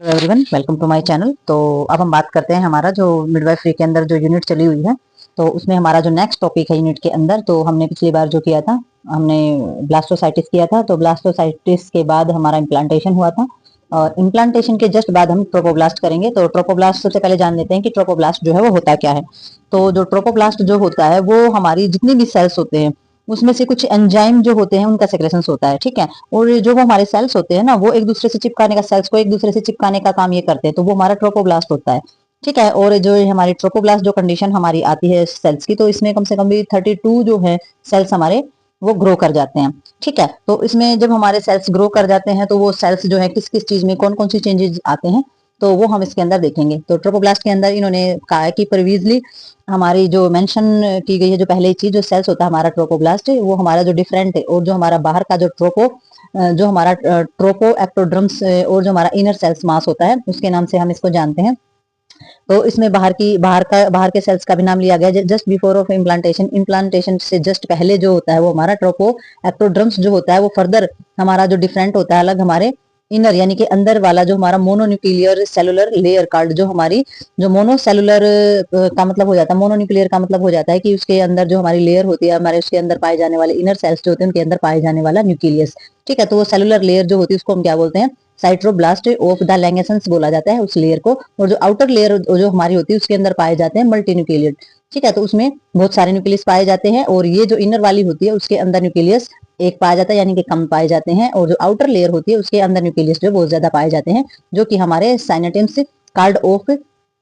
Hello everyone, welcome to my channel. तो अब हम बात करते हैं हमारा जो मिडवाइफरी के अंदर जो यूनिट चली हुई है, तो उसमें हमारा जो नेक्स्ट टॉपिक है यूनिट के अंदर। तो हमने पिछली बार जो किया था, हमने ब्लास्टोसाइटिस किया था। तो ब्लास्टोसाइटिस के बाद हमारा इम्प्लांटेशन हुआ था, और इम्प्लांटेशन के जस्ट बाद हम ट्रोपोब्लास्ट करेंगे। तो ट्रोपोब्लास्ट सबसे पहले जान लेते हैं कि ट्रोपोब्लास्ट जो है वो होता क्या है। तो जो ट्रोपोब्लास्ट जो होता है वो हमारी जितनी भी सेल्स होते हैं उसमें से कुछ एंजाइम जो होते हैं उनका सेक्रेशन होता है, ठीक है। और जो वो हमारे सेल्स होते हैं ना, वो एक दूसरे से चिपकाने का, सेल्स को एक दूसरे से चिपकाने का काम ये करते हैं, तो वो हमारा ट्रोपोब्लास्ट होता है, ठीक है। और जो हमारी ट्रोपोब्लास्ट जो कंडीशन हमारी आती है सेल्स की, तो इसमें कम से कम भी 32 जो है सेल्स हमारे वो ग्रो कर जाते हैं, ठीक है। तो इसमें जब हमारे सेल्स ग्रो कर जाते हैं तो वो सेल्स जो है किस किस चीज में कौन कौन सी चेंजेस आते हैं, तो वो हम इसके अंदर देखेंगे। तो ट्रोपोब्लास्ट के अंदर इन्होंने कहा है कि प्रीवियसली हमारी जो मेंशन की गई है, जो पहले चीज जो सेल्स होता है हमारा ट्रोपोब्लास्ट, वो हमारा जो डिफरेंट है, और जो हमारा बाहर का जो जो हमारा ट्रोपो एक्टोड्रम्स और जो हमारा इनर सेल्स मास होता है उसके नाम से हम इसको जानते हैं। तो इसमें बाहर के सेल्स का भी नाम लिया गया। Just before of implantation, implantation से जस्ट पहले जो होता है वो हमारा ट्रोपो एक्टोड्रम्स जो होता है वो फर्दर हमारा जो डिफरेंट होता है अलग, हमारे इनर यानी कि अंदर वाला जो हमारा मोनोन्यूक्लियर सेलुलर लेयर कार्ड, जो हमारी जो मोनोसेलुलर का मतलब हो जाता है, मोनोन्यूक्लियर का मतलब हो जाता है कि उसके अंदर जो हमारी लेयर होती है, हमारे उसके अंदर पाए जाने वाले इनर सेल्स जो होते हैं उनके अंदर पाए जाने वाला न्यूक्लियस, ठीक है। तो वो सेलुलर लेयर जो होती है उसको हम क्या बोलते हैं, साइट्रोब्लास्ट ऑफ द लैंगेसंस बोला जाता है उस लेयर को। और जो आउटर लेयर जो हमारी होती है उसके अंदर पाए जाते हैं मल्टीन्यूक्लियड, ठीक है। तो उसमें बहुत सारे न्यूक्लियस पाए जाते हैं, और ये जो इनर वाली होती है उसके अंदर न्यूक्लियस एक पाया जाता है, यानी कि कम पाए जाते हैं। और जो आउटर लेयर होती है उसके अंदर न्यूक्लियस जो बहुत ज्यादा पाए जाते हैं, जो कि हमारे साइनेटिम्स कार्ड ऑफ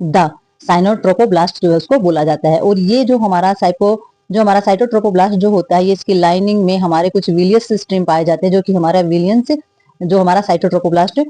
द साइनोट्रोपोब्लास्ट जो है उसको बोला जाता है। और ये जो हमारा साइटोट्रोपोब्लास्ट जो होता है, ये इसकी लाइनिंग में हमारे कुछ विलियस सिस्टम पाए जाते हैं, जो कि हमारा विलियंस जो हमारा साइटोट्रोपोब्लास्ट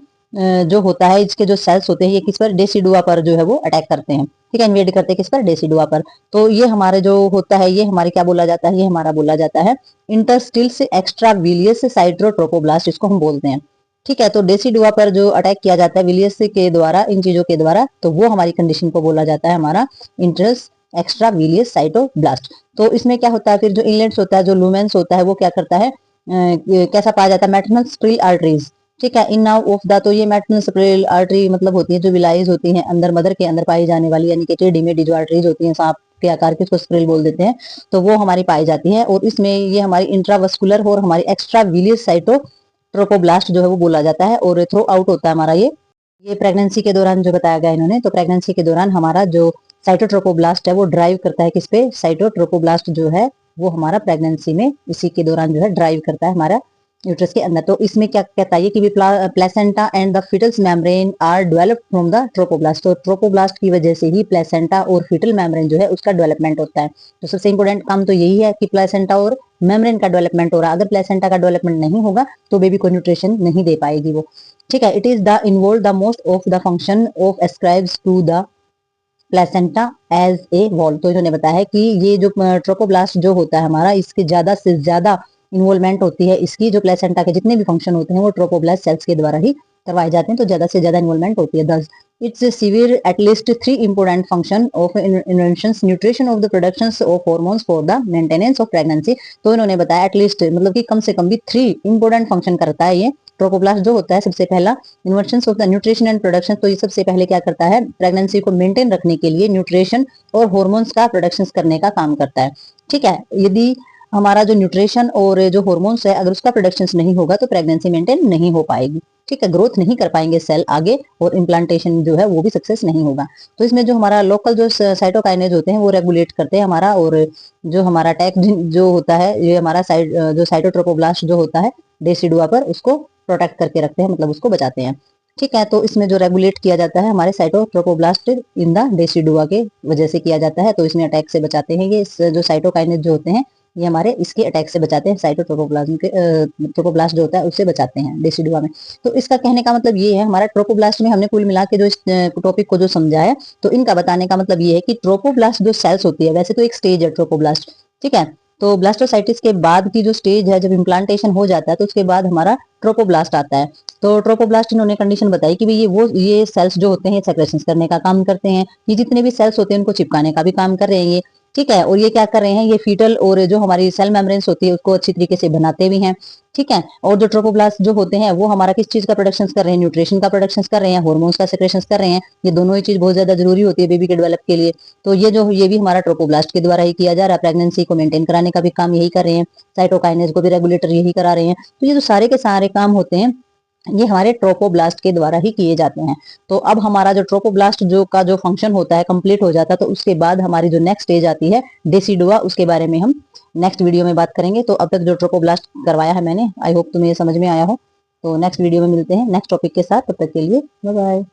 जो होता है, इसके जो सेल्स होते हैं ये किस पर, डेसिडुआ पर जो है वो अटैक करते हैं, ठीक है, इन्वेड करते हैं किस पर, डेसिडुआ पर। तो ये हमारे जो होता है ये हमारे क्या बोला जाता है, ये हमारा बोला जाता है इंटरस्टिल्स एक्स्ट्रा विलियस साइटोट्रोपोब्लास्ट, इसको हम बोलते हैं, ठीक है। तो डेसिडुआ पर जो अटैक किया जाता है विलियस के द्वारा, इन चीजों के द्वारा, तो वो हमारी कंडीशन को बोला जाता है हमारा इंटरस एक्स्ट्रा विलियस साइटोब्लास्ट। तो इसमें क्या होता है फिर, जो इनलेट्स होता है, जो लूमेंस होता है, वो क्या करता है, कैसा पाया जाता है, मैटरनल स्प्रिल आर्टरीज, ठीक है, इन नाउ ऑफ द। तो ये मैटरनल स्प्रिल आर्टरी मतलब होती है जो विलाइज होती है अंदर मदर के अंदर पाई जाने वाली, यानी कि टेढ़ी मेढ़ी जो आर्टरीज होती है सांप के आकार की, उसको स्प्रिल बोल देते हैं, तो वो हमारी पाई जाती है। और इसमें ये हमारी इंट्रावस्कुलर और हमारी एक्स्ट्रा विलियस साइटोट्रोपोब्लास्ट जो है वो बोला जाता है, और थ्रो आउट होता है हमारा ये प्रेगनेंसी के दौरान जो बताया गया इन्होंने। तो प्रेगनेंसी के दौरान हमारा जो साइटोट्रोपोब्लास्ट है वो ड्राइव करता है किस पे, साइटोट्रोपोब्लास्ट जो है वो हमारा प्रेगनेंसी में इसी के दौरान जो है ड्राइव करता है हमारा यूट्रस के अंदर। तो इसमें क्या कहता है कि placenta and the fetals membrane are developed from the trophoblast. तो ट्रोपोब्लास्ट की वजह से ही प्लेसेंटा और फिटल मेम्ब्रेन जो है उसका डेवलपमेंट होता है। तो सबसे इंपॉर्टेंट काम तो यही है कि प्लेसेंटा और मेम्ब्रेन का डेवलपमेंट हो रहा है। अगर प्लेसेंटा का डेवलपमेंट नहीं होगा तो बेबी को न्यूट्रिशन नहीं दे पाएगी वो, ठीक है। It is the involve the most of the function of ascribes to the placenta as a wall. तो इन्होंने बताया है कि ये जो ट्रोपोब्लास्ट जो होता है हमारा, इसकी ज्यादा से ज्यादा इन्वॉल्वमेंट होती है, इसकी जो प्लेसेंटा के जितने भी फंक्शन होते हैं वो ट्रोपोब्लास्ट सेल्स के द्वारा ही करवाए जाते हैं, तो ज्यादा से ज्यादा इन्वॉल्वमेंट होती है। दस it's severe at least 3 important function of invention, nutrition of the production of hormones for the maintenance of pregnancy. तो इन्होंने बताया एटलीस्ट मतलब कि कम से कम भी 3 इंपोर्टेंट फंक्शन करता है ये ट्रोपोब्लास्ट जो होता है। सबसे पहला inversion of the nutrition and production, तो ये सबसे पहले क्या करता है, प्रेगनेंसी को मेंटेन रखने के लिए न्यूट्रिशन और हॉर्मोन्स का प्रोडक्शन करने का काम करता है, ठीक है। यदि हमारा जो न्यूट्रिशन और जो हॉर्मोन्स है अगर उसका प्रोडक्शन नहीं होगा तो प्रेगनेंसी मेंटेन नहीं हो पाएगी, ठीक है, ग्रोथ नहीं कर पाएंगे सेल आगे, और इम्प्लांटेशन जो है वो भी सक्सेस नहीं होगा। तो इसमें जो हमारा लोकल जो साइटोकाइनेज होते हैं वो रेगुलेट करते हैं हमारा, और जो हमारा अटैक जो होता है ये हमारा जो साइटोट्रोपोब्लास्ट जो होता है डेसिडुआ पर, उसको प्रोटेक्ट करके रखते हैं, मतलब उसको बचाते हैं, ठीक है। तो इसमें जो रेगुलेट किया जाता है हमारे साइटोट्रोपोब्लास्ट इन द डेसिडुआ के वजह से किया जाता है, तो इसमें अटैक से बचाते हैं ये जो साइटोकाइनेज जो होते हैं, ये हमारे इसके अटैक से बचाते हैं, साइटोट्रोपोब्लाज्म के ट्रोपोब्लास्ट जो होता है उससे बचाते हैं डेसिडुआ में। तो इसका कहने का मतलब ये है, हमारा ट्रोपोब्लास्ट में हमने कुल मिला के जो इस टॉपिक को जो समझा है, तो इनका बताने का मतलब ये है कि ट्रोपोब्लास्ट जो सेल्स होती है, वैसे तो एक स्टेज है ट्रोपोब्लास्ट, ठीक है। तो ब्लास्टोसाइटिस के बाद की जो स्टेज है, जब इम्प्लांटेशन हो जाता है तो उसके बाद हमारा ट्रोपोब्लास्ट आता है। तो ट्रोपोब्लास्ट इन्होंने कंडीशन बताई कि ये सेल्स जो होते हैं सेक्रेशन करने का काम करते हैं, ये जितने भी सेल्स होते हैं उनको चिपकाने का भी काम कर रहे हैं ये, ठीक है। और ये क्या कर रहे हैं, ये फीटल और जो हमारी सेल मेम्ब्रेन्स होती है उसको अच्छी तरीके से बनाते भी हैं। ठीक है। और जो ट्रोपोब्लास्ट जो होते हैं वो हमारा किस चीज का प्रोडक्शन कर रहे हैं, न्यूट्रिशन का प्रोडक्शन कर रहे हैं, हार्मोन्स का सेक्रेशन कर रहे हैं। ये दोनों ही चीज बहुत ज्यादा जरूरी होती है बेबी के डेवलप के लिए। तो ये भी हमारा ट्रोपोब्लास्ट के द्वारा ही किया जा रहा है। प्रेगनेंसी को मेंटेन कराने का भी काम यही कर रहे हैं, साइटोकाइनेज को भी रेगुलेटर यही करा रहे हैं। तो ये जो सारे के सारे काम होते हैं ये हमारे ट्रोपोब्लास्ट के द्वारा ही किए जाते हैं। तो अब हमारा जो ट्रोपोब्लास्ट जो फंक्शन होता है कंप्लीट हो जाता है, तो उसके बाद हमारी जो नेक्स्ट स्टेज आती है डेसिडुआ, उसके बारे में हम नेक्स्ट वीडियो में बात करेंगे। तो अब तक जो ट्रोपोब्लास्ट करवाया है मैंने, आई होप तुम्हें समझ में आया हो। तो नेक्स्ट वीडियो में मिलते हैं नेक्स्ट टॉपिक के साथ, तब तक के लिए बाय बाय।